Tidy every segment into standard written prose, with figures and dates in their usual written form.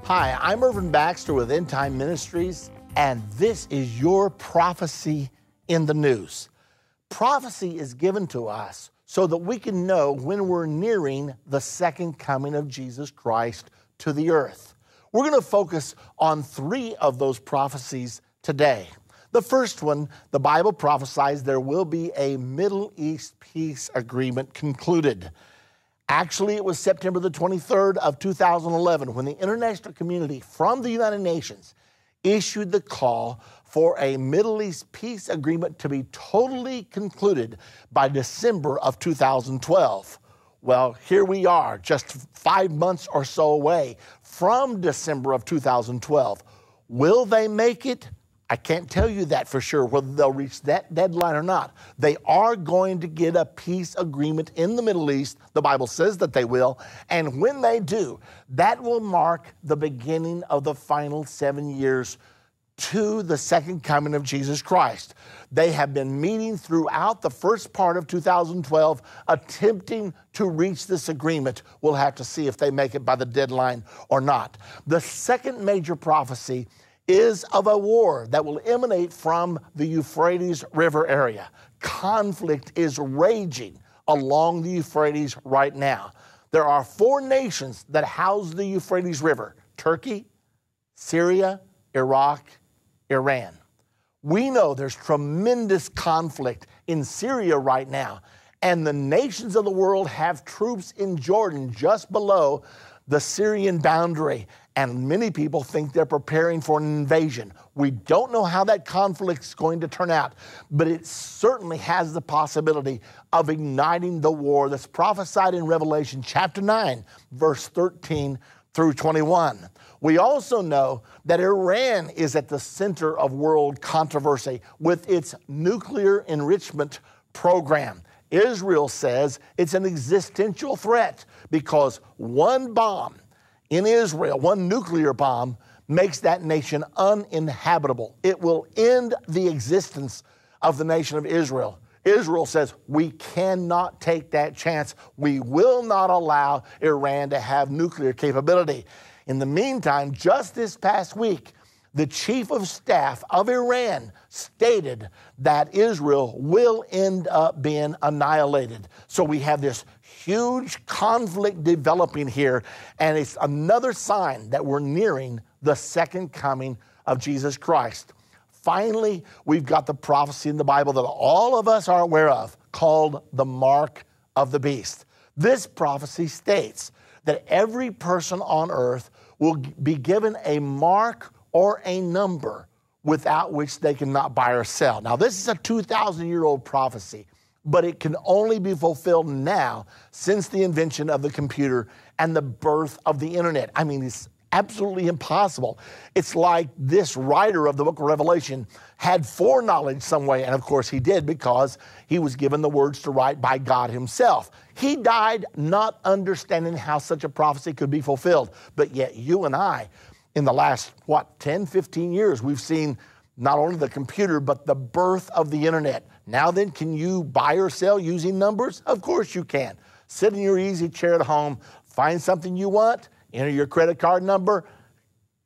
Hi, I'm Irvin Baxter with Endtime Ministries, and this is your prophecy in the news. Prophecy is given to us so that we can know when we're nearing the second coming of Jesus Christ to the earth. We're going to focus on 3 of those prophecies today. The first one, the Bible prophesies there will be a Middle East peace agreement concluded. Actually, it was September the 23rd of 2011 when the international community from the United Nations issued the call for a Middle East peace agreement to be totally concluded by December of 2012. Well, here we are, just 5 months or so away from December of 2012. Will they make it? I can't tell you that for sure, whether they'll reach that deadline or not. They are going to get a peace agreement in the Middle East. The Bible says that they will. And when they do, that will mark the beginning of the final 7 years to the second coming of Jesus Christ. They have been meeting throughout the first part of 2012, attempting to reach this agreement. We'll have to see if they make it by the deadline or not. The second major prophecy is of a war that will emanate from the Euphrates River area. Conflict is raging along the Euphrates right now. There are 4 nations that house the Euphrates River: Turkey, Syria, Iraq, Iran. We know there's tremendous conflict in Syria right now, and the nations of the world have troops in Jordan just below the Syrian boundary, and many people think they're preparing for an invasion. We don't know how that conflict's going to turn out, but it certainly has the possibility of igniting the war that's prophesied in Revelation chapter 9, verse 13 through 21. We also know that Iran is at the center of world controversy with its nuclear enrichment program. Israel says it's an existential threat because one bomb in Israel, one nuclear bomb, makes that nation uninhabitable. It will end the existence of the nation of Israel. Israel says, we cannot take that chance. We will not allow Iran to have nuclear capability. In the meantime, just this past week, the chief of staff of Iran stated that Israel will end up being annihilated. So we have this huge conflict developing here, and it's another sign that we're nearing the second coming of Jesus Christ. Finally, we've got the prophecy in the Bible that all of us are aware of, called the mark of the beast. This prophecy states that every person on earth will be given a mark or a number without which they cannot buy or sell. Now, this is a 2,000-year-old prophecy, but it can only be fulfilled now since the invention of the computer and the birth of the internet. I mean, it's absolutely impossible. It's like this writer of the book of Revelation had foreknowledge some way, and of course he did because he was given the words to write by God himself. He died not understanding how such a prophecy could be fulfilled, but yet you and I, in the last, 10, 15 years, we've seen not only the computer, but the birth of the internet. Now then, can you buy or sell using numbers? Of course you can. Sit in your easy chair at home, find something you want, enter your credit card number,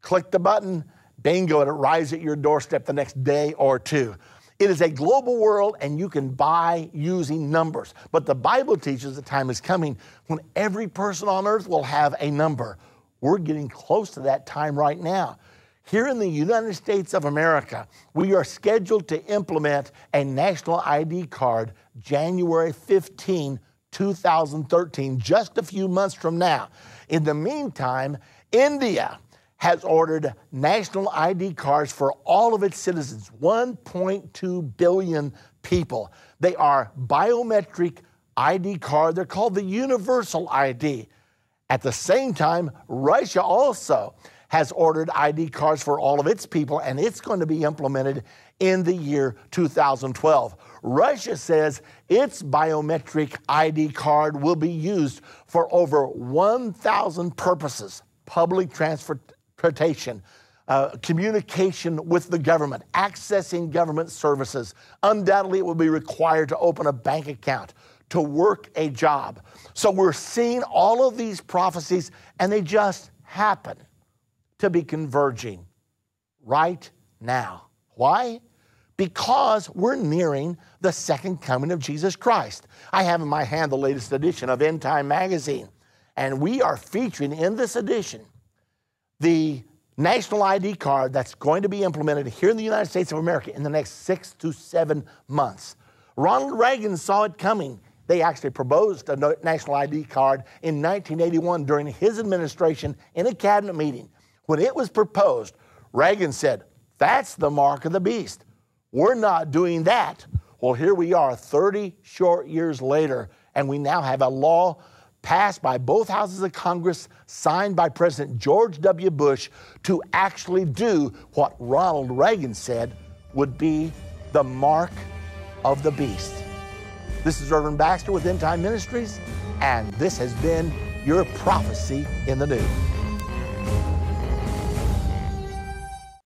click the button, bingo, and it arrives at your doorstep the next day or 2. It is a global world, and you can buy using numbers. But the Bible teaches the time is coming when every person on earth will have a number. We're getting close to that time right now. Here in the United States of America, we are scheduled to implement a national ID card January 15, 2013, just a few months from now. In the meantime, India has ordered national ID cards for all of its citizens, 1.2 billion people. They are biometric ID card. They're called the Universal ID. At the same time, Russia also has ordered ID cards for all of its people, and it's going to be implemented in the year 2012. Russia says its biometric ID card will be used for over 1,000 purposes: public transportation, communication with the government, accessing government services. Undoubtedly, it will be required to open a bank account, to work a job. So we're seeing all of these prophecies, and they just happen to be converging right now. Why? Because we're nearing the second coming of Jesus Christ. I have in my hand the latest edition of Endtime magazine, and we are featuring in this edition the national ID card that's going to be implemented here in the United States of America in the next 6 to 7 months. Ronald Reagan saw it coming. They actually proposed a national ID card in 1981 during his administration in a cabinet meeting. When it was proposed, Reagan said, "That's the mark of the beast. We're not doing that." Well, here we are 30 short years later, and we now have a law passed by both houses of Congress, signed by President George W. Bush, to actually do what Ronald Reagan said would be the mark of the beast. This is Irvin Baxter with Endtime Ministries, and this has been your prophecy in the news.